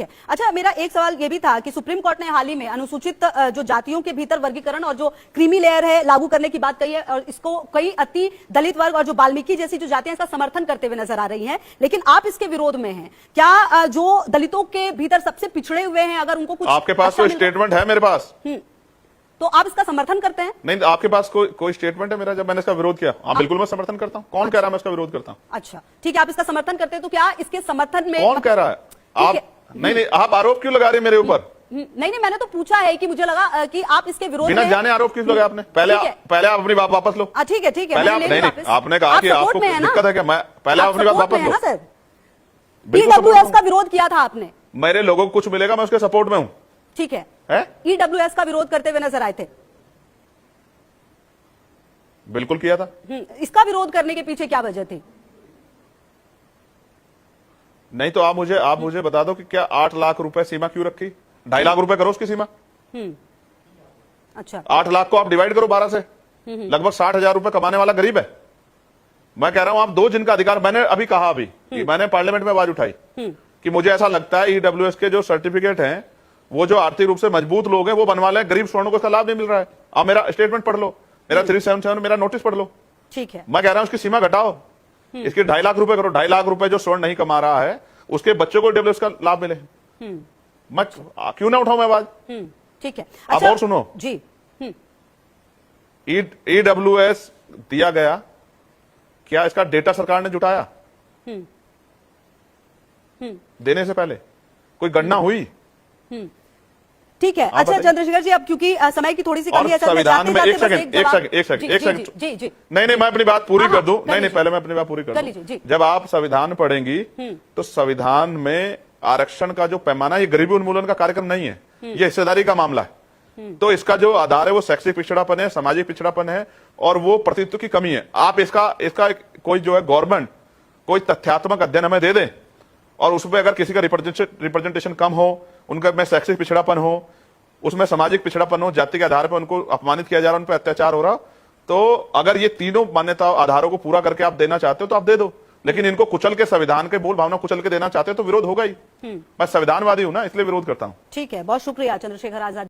है। अच्छा, मेरा एक सवाल ये भी था कि सुप्रीम कोर्ट ने हाल ही में अनुसूचित जो जातियों के भीतर वर्गीकरण और जो क्रीमी लेयर है लागू करने की बात कही है, और इसको कई अति दलित वर्ग और जो वाल्मीकि जैसी जो जातियां इसका समर्थन करते हुए नजर आ रही हैं, लेकिन आप इसके विरोध में हैं। क्या जो दलितों के भीतर सबसे पिछड़े हुए हैं, अगर उनको कुछ आपके पास कोई स्टेटमेंट है? मेरे पास तो आप इसका समर्थन करते हैं? नहीं, आपके पास कोई स्टेटमेंट है मेरा जब मैंने इसका विरोध किया? हाँ, बिल्कुल मैं समर्थन करता हूँ। कौन कह रहा है मैं इसका विरोध करता हूँ? अच्छा, ठीक है, आप इसका समर्थन करते हैं, तो क्या इसके समर्थन में कौन कह रहा है? आप नहीं, आप आरोप क्यों लगा रहे हैं मेरे ऊपर? नहीं, मैंने तो पूछा है कि मुझे लगा कि आप इसके विरोध बिना में जाने आरोप क्यों लगाया आपने? पहले आप अपनी बात वापस लो। ठीक है, पहले आप नहीं, आपने कहा कि आपको दिक्कत है क्या? मैं पहले अपनी बात वापस लो। सर, ईडब्ल्यूएस का विरोध किया था आपने। मेरे लोगों को कुछ मिलेगा, मैं उसके सपोर्ट में हूं। ठीक है, ईडब्ल्यूएस का विरोध करते हुए नजर आए थे? बिल्कुल किया था। इसका विरोध करने के पीछे क्या वजह थी? नहीं तो आप मुझे बता दो कि क्या 8 लाख रुपए सीमा क्यों रखी? 2.5 लाख रुपए करो उसकी सीमा। अच्छा, 8 लाख को आप डिवाइड करो 12 से, लगभग 60,000 रुपए कमाने वाला गरीब है। मैं कह रहा हूं आप दो जिनका अधिकार, मैंने अभी कहा कि मैंने पार्लियामेंट में आवाज उठाई कि मुझे ऐसा लगता है ईडब्ल्यूएस के जो सर्टिफिकेट हैं वो जो आर्थिक रूप से मजबूत लोग हैं वो बनवा लें, गरीब स्वर्णों को इसका लाभ नहीं मिल रहा है। आप मेरा स्टेटमेंट पढ़ लो, मेरा 377 मेरा नोटिस पढ़ लो। ठीक है, मैं कह रहा हूं उसकी सीमा घटाओ, इसके 2.5 लाख रुपए करो। 2.5 लाख रुपए जो स्वर्ण नहीं कमा रहा है उसके बच्चों को ईडब्ल्यूएस का लाभ मिले। मैं क्यों ना उठाऊं मैं आवाज? ठीक है। आप अच्छा, और सुनो जी, ईडब्ल्यूएस दिया गया, क्या इसका डेटा सरकार ने जुटाया? देने से पहले कोई गणना हुई? ठीक है। अच्छा चंद्रशेखर जी, अब क्योंकि समय की थोड़ी सी कमी है, संविधान में एक सेकंड नहीं, मैं अपनी बात पूरी कर दूं। नहीं, पहले मैं अपनी बात पूरी कर दूं। जब आप संविधान पढ़ेंगी तो संविधान में आरक्षण का जो पैमाना, ये गरीबी उन्मूलन का कार्यक्रम नहीं है, ये हिस्सेदारी का मामला है। तो इसका जो आधार है वो शैक्षिक पिछड़ापन है, सामाजिक पिछड़ापन है, और वो प्रतिनिधित्व की कमी है। आप इसका कोई जो है गवर्नमेंट कोई तथ्यात्मक अध्ययन हमें दे दे, और उसमें अगर किसी का रिप्रेजेंटेशन कम हो, उनका में शैक्षिक पिछड़ापन हो, उसमें सामाजिक पिछड़ापन हो, जाति के आधार पर उनको अपमानित किया जा रहा है, उन पर अत्याचार हो रहा, तो अगर ये तीनों मान्यता आधारों को पूरा करके आप देना चाहते हो तो आप दे दो। लेकिन इनको कुचल के, संविधान के मूल भावना कुचल के देना चाहते हो तो विरोध होगा ही। मैं संविधानवादी हूं ना, इसलिए विरोध करता हूं। ठीक है, बहुत शुक्रिया चंद्रशेखर आजाद।